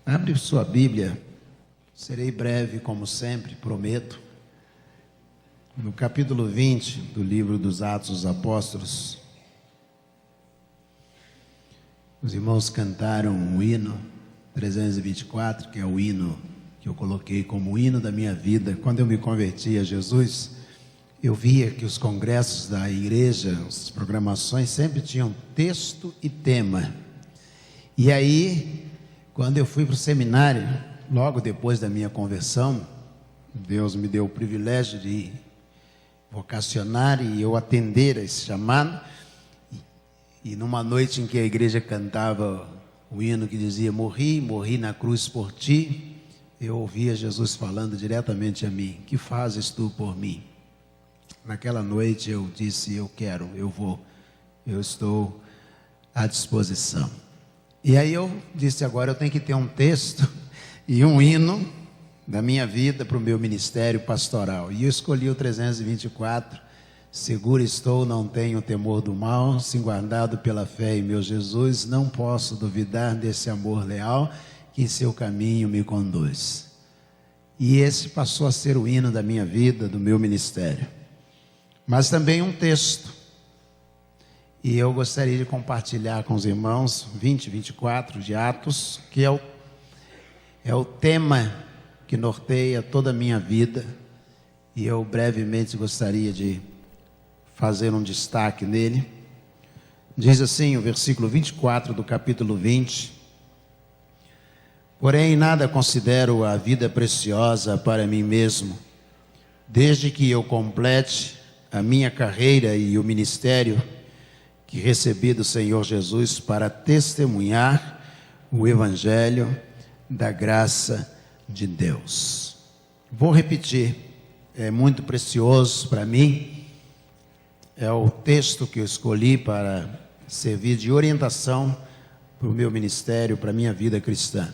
Abre sua Bíblia, serei breve como sempre, prometo. No capítulo 20 do livro dos Atos dos Apóstolos, os irmãos cantaram o hino 324, que é o hino que eu coloquei como o hino da minha vida. Quando eu me converti a Jesus, eu via que os congressos da igreja, as programações sempre tinham texto e tema. E aí, quando eu fui para o seminário, logo depois da minha conversão, Deus me deu o privilégio de vocacionar e eu atender a esse chamado. E numa noite em que a igreja cantava o hino que dizia: morri na cruz por ti, eu ouvia Jesus falando diretamente a mim: que fazes tu por mim? Naquela noite eu disse: eu quero, eu vou, eu estou à disposição. E aí eu disse: agora eu tenho que ter um texto e um hino da minha vida para o meu ministério pastoral. E eu escolhi o 324, seguro estou, não tenho temor do mal, sim guardado pela fé em meu Jesus, não posso duvidar desse amor leal que em seu caminho me conduz. E esse passou a ser o hino da minha vida, do meu ministério. Mas também um texto. E eu gostaria de compartilhar com os irmãos 24 de Atos, que é o tema que norteia toda a minha vida. E eu brevemente gostaria de fazer um destaque nele. Diz assim o versículo 24 do capítulo 20: porém nada considero a vida preciosa para mim mesmo, desde que eu complete a minha carreira e o ministério que recebi do Senhor Jesus para testemunhar o Evangelho da graça de Deus. Vou repetir, é muito precioso para mim, é o texto que eu escolhi para servir de orientação para o meu ministério, para a minha vida cristã.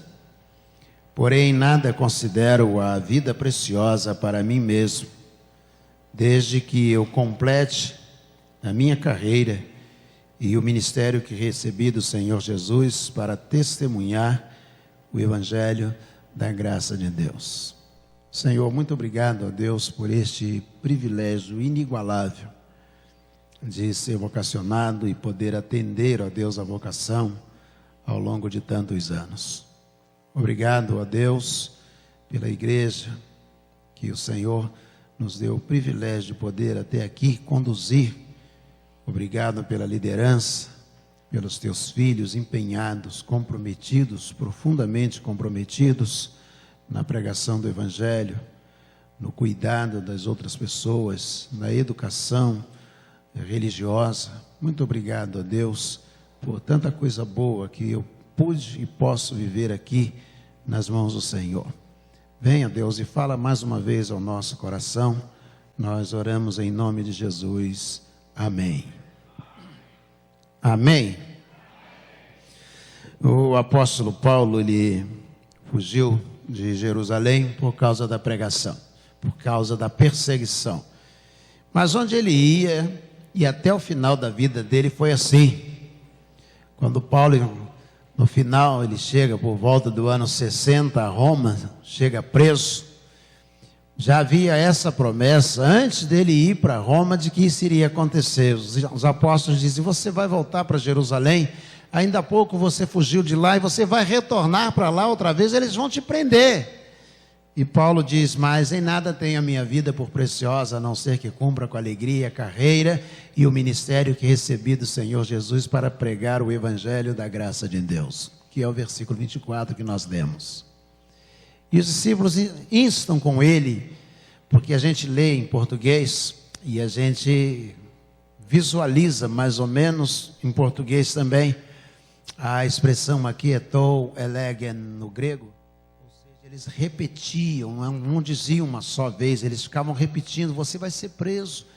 Porém, nada considero a vida preciosa para mim mesmo, desde que eu complete a minha carreira e o ministério que recebi do Senhor Jesus para testemunhar o Evangelho da graça de Deus. Senhor, muito obrigado a Deus por este privilégio inigualável de ser vocacionado e poder atender, ó Deus, a vocação ao longo de tantos anos. Obrigado a Deus pela igreja que o Senhor nos deu o privilégio de poder até aqui conduzir. Obrigado pela liderança, pelos teus filhos empenhados, comprometidos, profundamente comprometidos na pregação do Evangelho, no cuidado das outras pessoas, na educação religiosa. Muito obrigado a Deus por tanta coisa boa que eu pude e posso viver aqui nas mãos do Senhor. Venha, Deus, e fala mais uma vez ao nosso coração. Nós oramos em nome de Jesus. Amém. Amém. O apóstolo Paulo, ele fugiu de Jerusalém por causa da pregação, por causa da perseguição. Mas onde ele ia, e até o final da vida dele foi assim. Quando Paulo, no final, ele chega por volta do ano 60 a Roma, chega preso. Já havia essa promessa, antes dele ir para Roma, de que isso iria acontecer. Os apóstolos dizem: você vai voltar para Jerusalém, ainda há pouco você fugiu de lá e você vai retornar para lá outra vez, eles vão te prender. E Paulo diz: mas em nada tenho a minha vida por preciosa, a não ser que cumpra com alegria a carreira e o ministério que recebi do Senhor Jesus para pregar o Evangelho da graça de Deus, que é o versículo 24 que nós lemos. E os discípulos instam com ele, porque a gente lê em português e a gente visualiza mais ou menos em português também. A expressão aqui é tou elegen no grego, ou seja, eles repetiam, não diziam uma só vez, eles ficavam repetindo: você vai ser preso,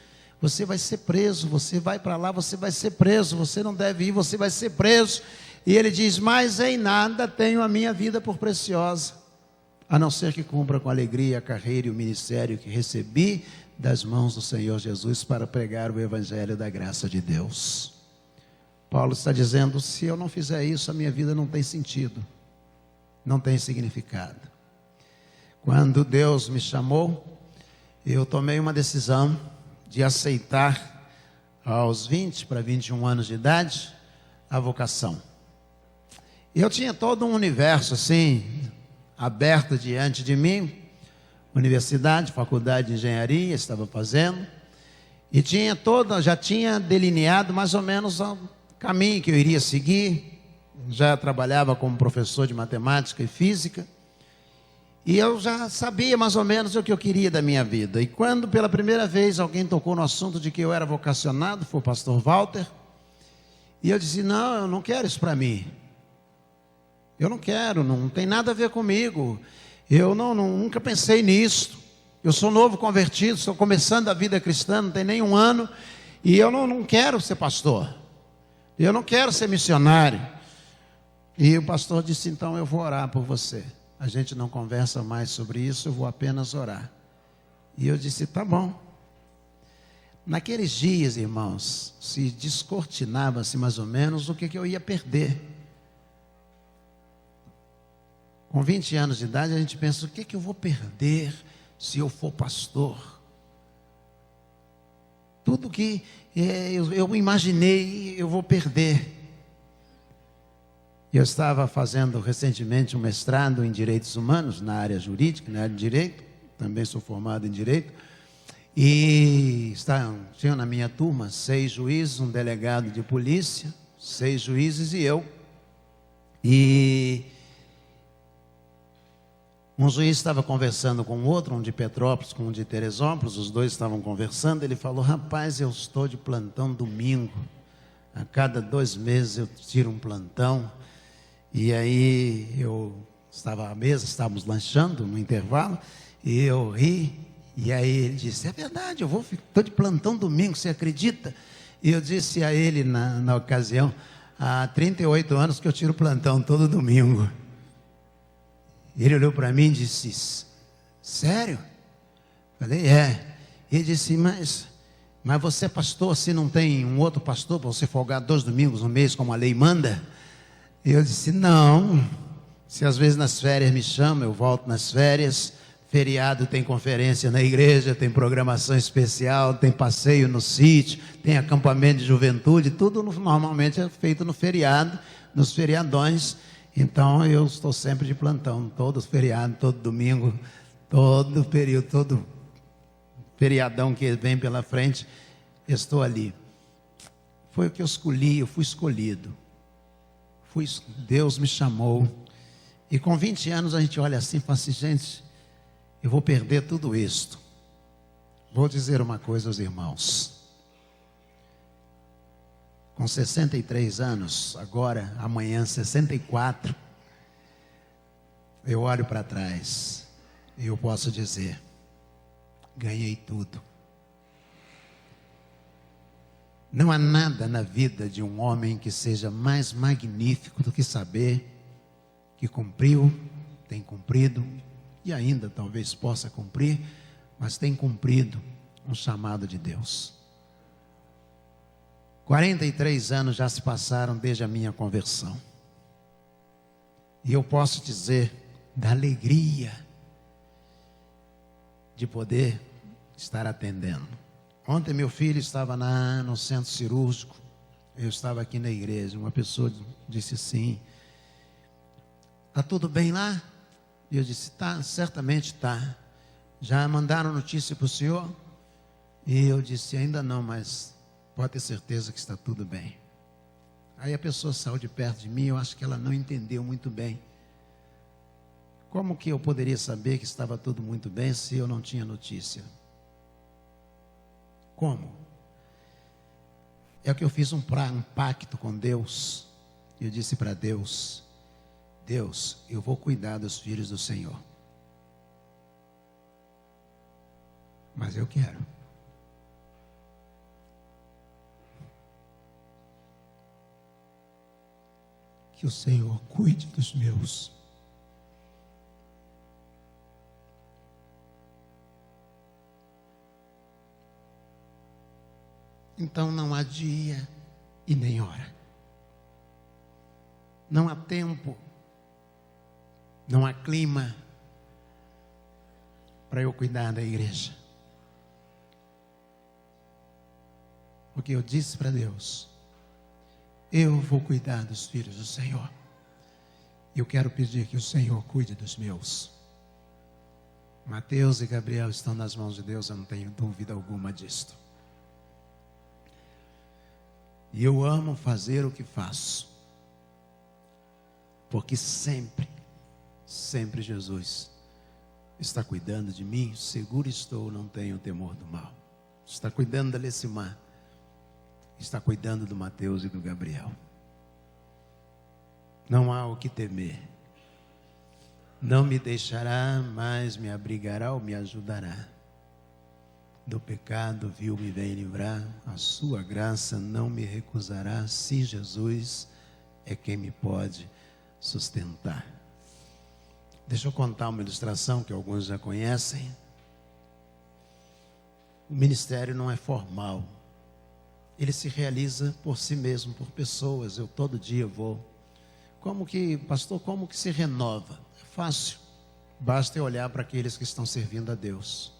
você vai ser preso, você vai para lá, você vai ser preso, você não deve ir, você vai ser preso. E ele diz: mas em nada tenho a minha vida por preciosa, a não ser que cumpra com alegria a carreira e o ministério que recebi das mãos do Senhor Jesus para pregar o Evangelho da graça de Deus. Paulo está dizendo: se eu não fizer isso, a minha vida não tem sentido. não tem significado. Quando Deus me chamou, eu tomei uma decisão de aceitar, aos 20 para 21 anos de idade, a vocação. E eu tinha todo um universo assim, aberto diante de mim, universidade, faculdade de engenharia, estava fazendo, e já tinha delineado mais ou menos o caminho que eu iria seguir. Já trabalhava como professor de matemática e física, e eu já sabia mais ou menos o que eu queria da minha vida. E quando pela primeira vez alguém tocou no assunto de que eu era vocacionado, foi o pastor Walter, e eu disse: não, eu não quero isso para mim. Eu não quero, não tem nada a ver comigo. Eu nunca pensei nisso. Eu sou novo convertido, estou começando a vida cristã, não tem nem um ano, e eu não quero ser pastor. Eu não quero ser missionário. E o pastor disse: então eu vou orar por você. A gente não conversa mais sobre isso, eu vou apenas orar. E eu disse: tá bom. Naqueles dias, irmãos, se descortinava-se mais ou menos o que eu ia perder. Com 20 anos de idade, a gente pensa: o que eu vou perder se eu for pastor? Tudo que eu imaginei, eu vou perder. Eu estava fazendo recentemente um mestrado em Direitos Humanos, na área jurídica, na área de Direito, também sou formado em Direito, e tinha na minha turma 6 juízes, um delegado de polícia, 6 juízes e eu. E um juiz estava conversando com o outro, um de Petrópolis com um de Teresópolis, os dois estavam conversando. Ele falou: rapaz, eu estou de plantão domingo, a cada 2 meses eu tiro um plantão. E aí eu estava à mesa, estávamos lanchando no intervalo, e eu ri, e aí ele disse: é verdade, estou de plantão domingo, você acredita? E eu disse a ele na ocasião: há 38 anos que eu tiro plantão todo domingo. Ele olhou para mim e disse: sério? Falei: é. Ele disse: mas você é pastor, se não tem um outro pastor para você folgar 2 domingos no mês, como a lei manda? E eu disse: não, se às vezes nas férias me chamam, eu volto nas férias. Feriado tem conferência na igreja, tem programação especial, tem passeio no sítio, tem acampamento de juventude, tudo normalmente é feito no feriado, nos feriadões. Então eu estou sempre de plantão, todo feriado, todo domingo, todo período, todo feriadão que vem pela frente, estou ali. Foi o que eu escolhi, eu fui escolhido. Deus me chamou. E com 20 anos a gente olha assim e fala assim: gente, eu vou perder tudo isto. Vou dizer uma coisa aos irmãos. Com 63 anos, agora, amanhã, 64, eu olho para trás e eu posso dizer: ganhei tudo. Não há nada na vida de um homem que seja mais magnífico do que saber que cumpriu, tem cumprido, e ainda talvez possa cumprir, mas tem cumprido um chamado de Deus. 43 anos já se passaram desde a minha conversão. E eu posso dizer da alegria de poder estar atendendo. Ontem meu filho estava no centro cirúrgico, eu estava aqui na igreja, uma pessoa disse assim: está tudo bem lá? E eu disse: tá, certamente está. Já mandaram notícia para o senhor? E eu disse: ainda não, mas pode ter certeza que está tudo bem. Aí a pessoa saiu de perto de mim, eu acho que ela não entendeu muito bem. Como que eu poderia saber que estava tudo muito bem se eu não tinha notícia? Como? É que eu fiz um pacto com Deus. Eu disse para Deus: Deus, eu vou cuidar dos filhos do Senhor, mas eu quero que o Senhor cuide dos meus. Então não há dia e nem hora. Não há tempo Não há clima para eu cuidar da igreja. Porque eu disse para Deus: eu vou cuidar dos filhos do Senhor. E eu quero pedir que o Senhor cuide dos meus. Mateus e Gabriel estão nas mãos de Deus, eu não tenho dúvida alguma disto. E eu amo fazer o que faço. Porque sempre Jesus está cuidando de mim. Seguro estou, não tenho temor do mal. Está cuidando da Lecimar. Está cuidando do Mateus e do Gabriel. Não há o que temer. Não me deixará, mas me abrigará ou me ajudará. Do pecado vil me vem livrar. A sua graça não me recusará. Se Jesus é quem me pode sustentar. Deixa eu contar uma ilustração que alguns já conhecem. O ministério não é formal. Ele se realiza por si mesmo, por pessoas. Eu todo dia vou. Pastor, como que se renova? É fácil. Basta eu olhar para aqueles que estão servindo a Deus.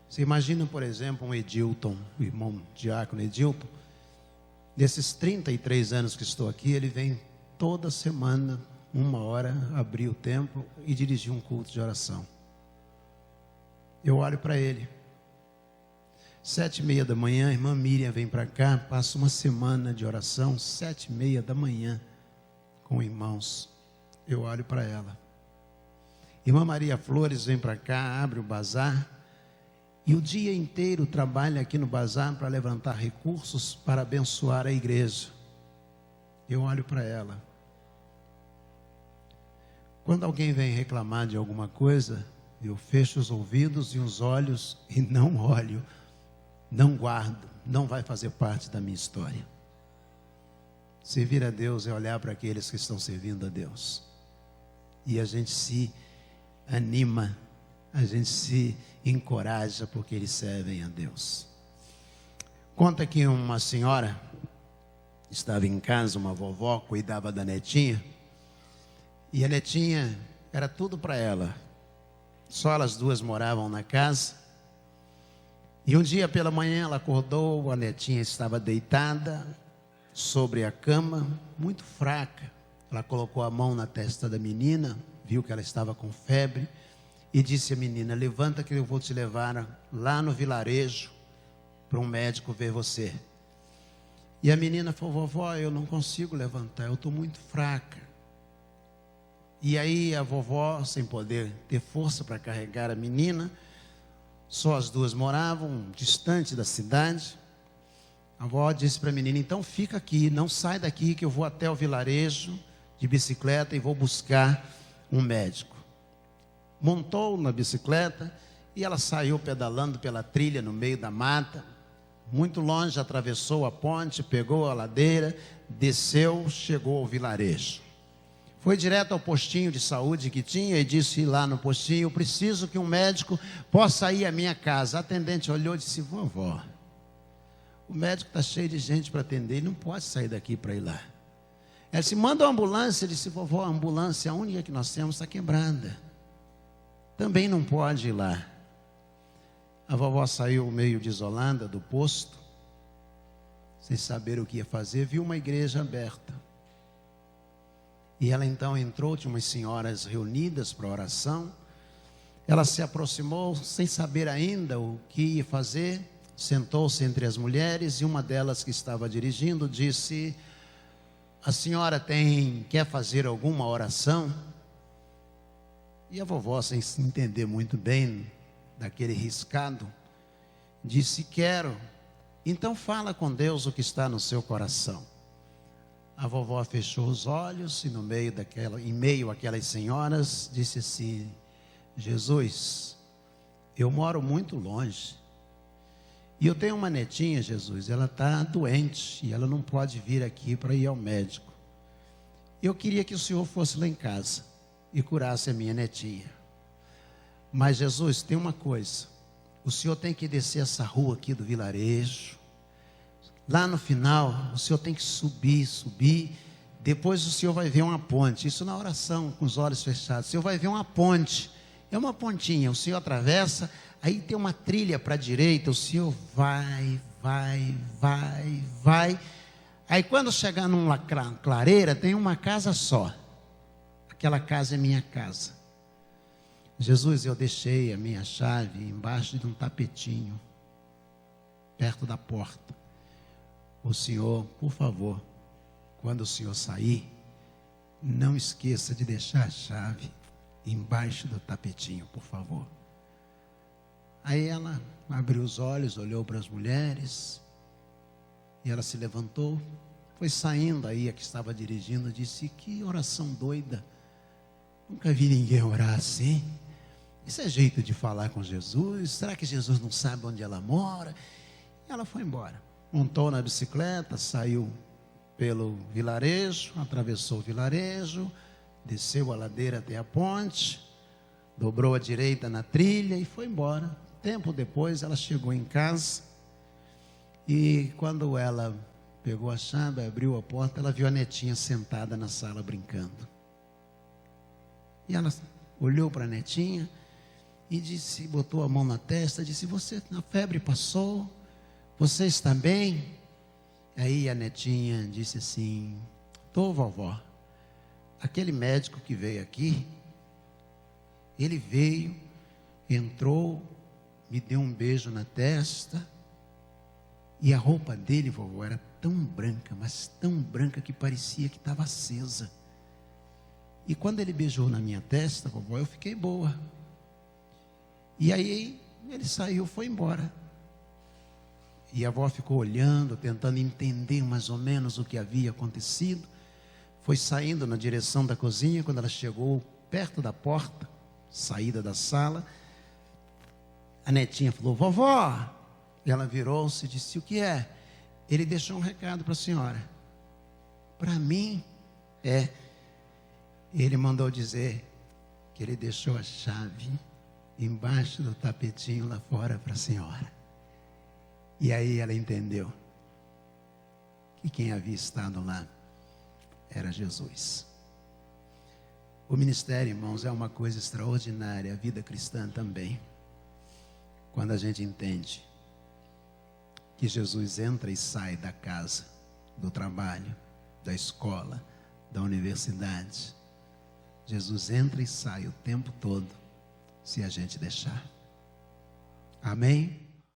Você imagina, por exemplo, um Edilton, o irmão diácono Edilton. Desses 33 anos que estou aqui, ele vem toda semana, 1 hora, abrir o templo e dirigir um culto de oração. Eu olho para ele. 7h30 da manhã, a irmã Miriam vem para cá, passa uma semana de oração, 7h30 da manhã, com irmãos. Eu olho para ela. Irmã Maria Flores vem para cá, abre o bazar, e o dia inteiro trabalha aqui no bazar para levantar recursos para abençoar a igreja. Eu olho para ela. Quando alguém vem reclamar de alguma coisa, eu fecho os ouvidos e os olhos e não olho, não guardo, não vai fazer parte da minha história. Servir a Deus é olhar para aqueles que estão servindo a Deus. E a gente se anima, a gente se encoraja porque eles servem a Deus. Conta que uma senhora estava em casa, uma vovó cuidava da netinha. E a netinha era tudo para ela. Só elas duas moravam na casa. E um dia pela manhã ela acordou, a netinha estava deitada sobre a cama, muito fraca. Ela colocou a mão na testa da menina, viu que ela estava com febre e disse à menina: levanta que eu vou te levar lá no vilarejo para um médico ver você. E a menina falou: vovó, eu não consigo levantar, eu estou muito fraca. E aí a vovó, sem poder ter força para carregar a menina, só as duas moravam distante da cidade. A avó disse para a menina: então fica aqui, não sai daqui que eu vou até o vilarejo de bicicleta e vou buscar um médico. Montou na bicicleta e ela saiu pedalando pela trilha no meio da mata. Muito longe, atravessou a ponte, pegou a ladeira, desceu, chegou ao vilarejo. Foi direto ao postinho de saúde que tinha e disse lá no postinho: preciso que um médico possa ir à minha casa. A atendente olhou e disse: vovó, o médico está cheio de gente para atender, ele não pode sair daqui para ir lá. Ela disse: manda uma ambulância. Ele disse: vovó, a ambulância, a única que nós temos, está quebrada. Também não pode ir lá. A vovó saiu meio desolada do posto, sem saber o que ia fazer, viu uma igreja aberta. E ela então entrou, tinha umas senhoras reunidas para oração. Ela se aproximou, sem saber ainda o que ia fazer, sentou-se entre as mulheres e uma delas que estava dirigindo disse: a senhora quer fazer alguma oração? E a vovó, sem se entender muito bem daquele riscado, disse: quero. Então fala com Deus o que está no seu coração. A vovó fechou os olhos e em meio àquelas senhoras disse assim: Jesus, eu moro muito longe e eu tenho uma netinha, Jesus, ela está doente e ela não pode vir aqui para ir ao médico. Eu queria que o Senhor fosse lá em casa e curasse a minha netinha. Mas Jesus, tem uma coisa, o Senhor tem que descer essa rua aqui do vilarejo. Lá no final, o Senhor tem que subir, Depois o senhor vai ver uma ponte. Isso na oração, com os olhos fechados. O senhor vai ver uma ponte. É uma pontinha. O senhor atravessa, aí tem uma trilha para a direita. O senhor vai. Aí quando chegar numa clareira, tem uma casa só. Aquela casa é minha casa. Jesus, eu deixei a minha chave embaixo de um tapetinho, perto da porta. O senhor, por favor, quando o senhor sair, não esqueça de deixar a chave embaixo do tapetinho, por favor. Aí ela abriu os olhos, olhou para as mulheres, e ela se levantou, foi saindo. Aí a que estava dirigindo disse: que oração doida, nunca vi ninguém orar assim. Isso é jeito de falar com Jesus? Será que Jesus não sabe onde ela mora? E ela foi embora, montou na bicicleta, saiu pelo vilarejo, atravessou o vilarejo, desceu a ladeira até a ponte, dobrou à direita na trilha e foi embora. Tempo depois ela chegou em casa, e quando ela pegou a chave, abriu a porta, ela viu a netinha sentada na sala brincando. E ela olhou para a netinha e disse, botou a mão na testa, disse: a febre passou? Você está bem? Aí a netinha disse assim: tô, vovó. Aquele médico que veio aqui, ele veio, entrou, me deu um beijo na testa, e a roupa dele, vovó, era tão branca, mas tão branca que parecia que estava acesa. E quando ele beijou na minha testa, vovó, eu fiquei boa. E aí ele saiu, foi embora. E a avó ficou olhando, tentando entender mais ou menos o que havia acontecido. Foi saindo na direção da cozinha. Quando ela chegou perto da porta, saída da sala, a netinha falou: vovó. E ela virou-se e disse: o que é? Ele deixou um recado para a senhora. Para mim? É. Ele mandou dizer que ele deixou a chave embaixo do tapetinho lá fora para a senhora. E aí ela entendeu que quem havia estado lá era Jesus. O ministério, irmãos, é uma coisa extraordinária, a vida cristã também. Quando a gente entende que Jesus entra e sai da casa, do trabalho, da escola, da universidade. Jesus entra e sai o tempo todo, se a gente deixar. Amém?